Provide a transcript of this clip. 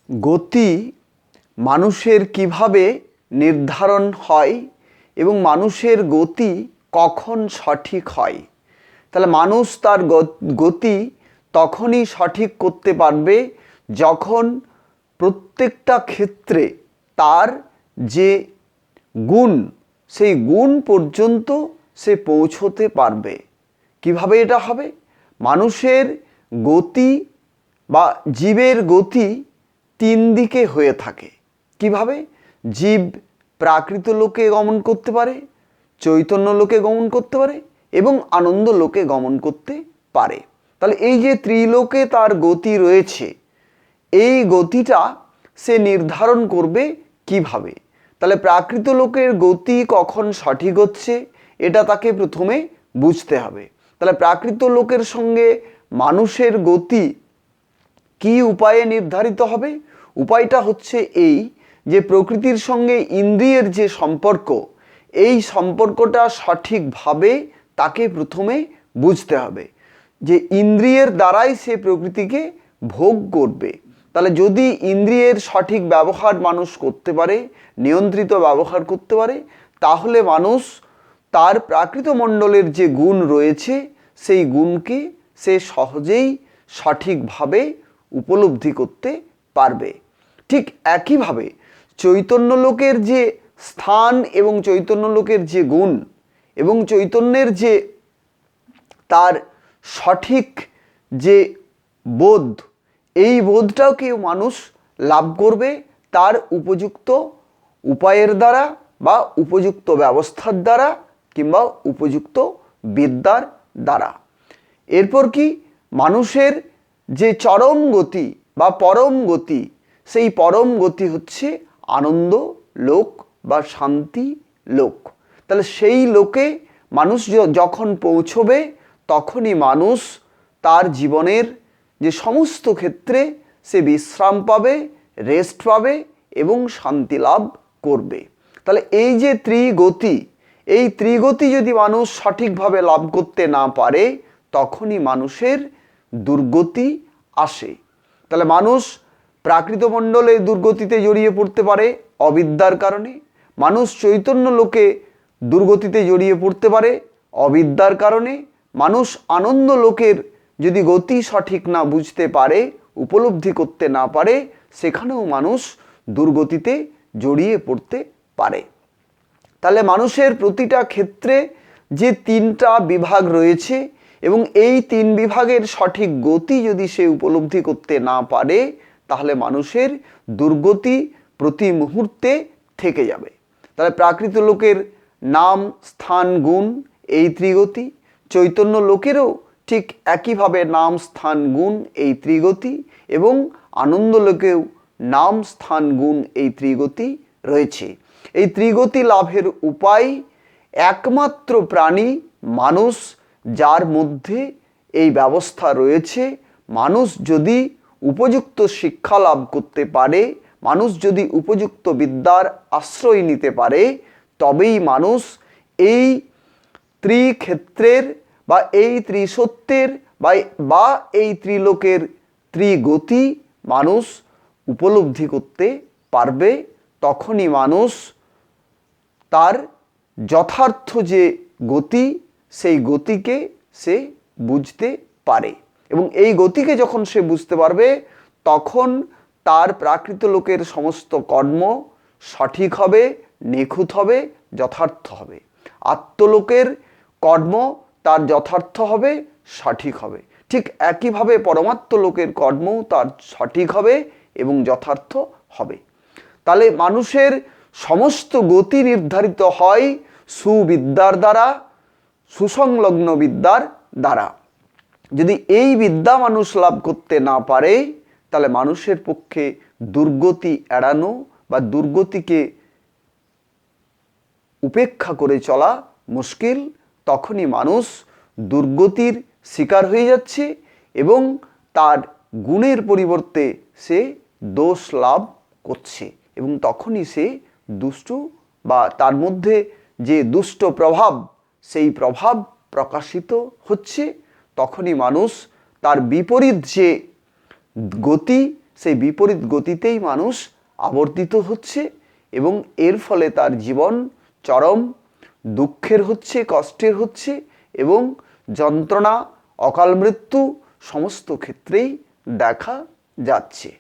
গতি মানুষের কিভাবে নির্ধারণ হয় এবং মানুষের গতি কখন সঠিক হয়। তাহলে মানুষ তার গতি তখনই সঠিক করতে পারবে যখন প্রত্যেকটা ক্ষেত্রে তার যে গুণ সেই গুণ পর্যন্ত সে পৌঁছতে পারবে। কিভাবে এটা হবে? মানুষের গতি বা জীবের গতি তিন দিকে হয়ে থাকে। কিভাবে? জীব প্রাকৃত লোকে গমন করতে পারে, চৈতন্য লোকে গমন করতে পারে এবং আনন্দ লোকে গমন করতে পারে। তাহলে এই যে ত্রিলোকে তার গতি রয়েছে, এই গতিটা সে নির্ধারণ করবে কিভাবে? তাহলে প্রাকৃত লোকের গতি কখন সঠিক হচ্ছে এটা তাকে প্রথমে বুঝতে হবে। তাহলে প্রাকৃত লোকের সঙ্গে মানুষের গতি কি উপায়ে নির্ধারিত হবে? উপায়টা হচ্ছে এই যে প্রকৃতির সঙ্গে ইন্দ্রিয়ের যে সম্পর্ক, এই সম্পর্কটা সঠিকভাবে তাকে প্রথমে বুঝতে হবে যে ইন্দ্রিয়ের দ্বারাই সে প্রকৃতিকে ভোগ করবে। তাহলে যদি ইন্দ্রিয়ের সঠিক ব্যবহার মানুষ করতে পারে, নিয়ন্ত্রিত ব্যবহার করতে পারে, তাহলে মানুষ তার প্রাকৃত মণ্ডলের যে গুণ রয়েছে সেই গুণকে সে সহজেই সঠিকভাবে উপলব্ধি করতে পারবে। ঠিক একইভাবে চৈতন্য লোকের যে স্থান এবং চৈতন্য লোকের যে গুণ এবং চৈতন্যের যে তার সঠিক যে বোধ, এই বোধটাও কেউ মানুষ লাভ করবে তার উপযুক্ত উপায়ের দ্বারা বা উপযুক্ত ব্যবস্থার দ্বারা কিংবা উপযুক্ত বিদ্যার দ্বারা। এরপর কি? মানুষের যে চরম গতি বা পরম গতি, সেই পরম গতি হচ্ছে আনন্দ লোক বা শান্তি লোক। তাহলে সেই লোকে মানুষ যখন পৌঁছবে তখনই মানুষ তার জীবনের যে সমস্ত ক্ষেত্রে সে বিশ্রাম পাবে, রেস্ট পাবে এবং শান্তি লাভ করবে। তাহলে এই যে ত্রিগতি, এই ত্রিগতি যদি মানুষ সঠিকভাবে লাভ করতে না পারে তখনই মানুষের দুর্গতি আসে। তাহলে মানুষ প্রাকৃত মণ্ডলে দুর্গতিতে জড়িয়ে পড়তে পারে অবিদ্যার কারণে, মানুষ চৈতন্য লোকে দুর্গতিতে জড়িয়ে পড়তে পারে অবিদ্যার কারণে, মানুষ আনন্দ লোকের যদি গতি সঠিক না বুঝতে পারে, উপলব্ধি করতে না পারে, সেখানেও মানুষ দুর্গতিতে জড়িয়ে পড়তে পারে। তাহলে মানুষের প্রতিটা ক্ষেত্রে যে তিনটা বিভাগ রয়েছে এবং এই তিন বিভাগের সঠিক গতি যদি সে উপলব্ধি করতে না পারে তাহলে মানুষের দুর্গতি প্রতি মুহূর্তে থেকে যাবে। তাহলে প্রাকৃত লোকের নাম, স্থান, গুণ এই ত্রিগতি, চৈতন্য লোকেরও ঠিক একইভাবে নাম, স্থান, গুণ এই ত্রিগতি এবং আনন্দ লোকেও নাম, স্থান, গুণ এই ত্রিগতি রয়েছে। এই ত্রিগতি লাভের উপায় একমাত্র প্রাণী মানুষ, যার মধ্যে এই ব্যবস্থা রয়েছে। মানুষ যদি উপযুক্ত শিক্ষা লাভ করতে পারে, মানুষ যদি উপযুক্ত বিদ্যার আশ্রয় নিতে পারে, তবেই মানুষ এই ত্রিক্ষেত্রের বা এই ত্রিসত্যের বা এই ত্রিলোকের ত্রিগতি মানুষ উপলব্ধি করতে পারবে। তখনই মানুষ তার যথার্থ যে গতি, সেই গতিকে সে বুঝতে পারে এবং এই গতিকে যখন সে বুঝতে পারবে তখন তার প্রাকৃত লোকের সমস্ত কর্ম সঠিক হবে, নিখুঁত হবে, যথার্থ হবে। আত্মলোকের কর্ম তার যথার্থ হবে, সঠিক হবে। ঠিক একইভাবে পরমাত্ম লোকের কর্মও তার সঠিক হবে এবং যথার্থ হবে। তাহলে মানুষের সমস্ত গতি নির্ধারিত হয় সুবিদ্যার দ্বারা, সুসংলগ্ন বিদ্যার দ্বারা। যদি এই বিদ্যা মানুষ লাভ করতে না পারে তাহলে মানুষের পক্ষে দুর্গতি এড়ানো বা দুর্গতিকে উপেক্ষা করে চলা মুশকিল। তখনই মানুষ দুর্গতির শিকার হয়ে যাচ্ছে এবং তার গুণের পরিবর্তে সে দোষ লাভ করছে এবং তখনই সে দুষ্ট বা তার মধ্যে যে দুষ্ট প্রভাব, সেই প্রভাব প্রকাশিত হচ্ছে। তখনই মানুষ তার বিপরীত যে গতি সেই বিপরীত গতিতেই মানুষ আবর্তিত হচ্ছে এবং এর ফলে তার জীবন চরম দুঃখের হচ্ছে, কষ্টের হচ্ছে এবং যন্ত্রণা, অকাল মৃত্যু সমস্ত ক্ষেত্রেই দেখা যাচ্ছে।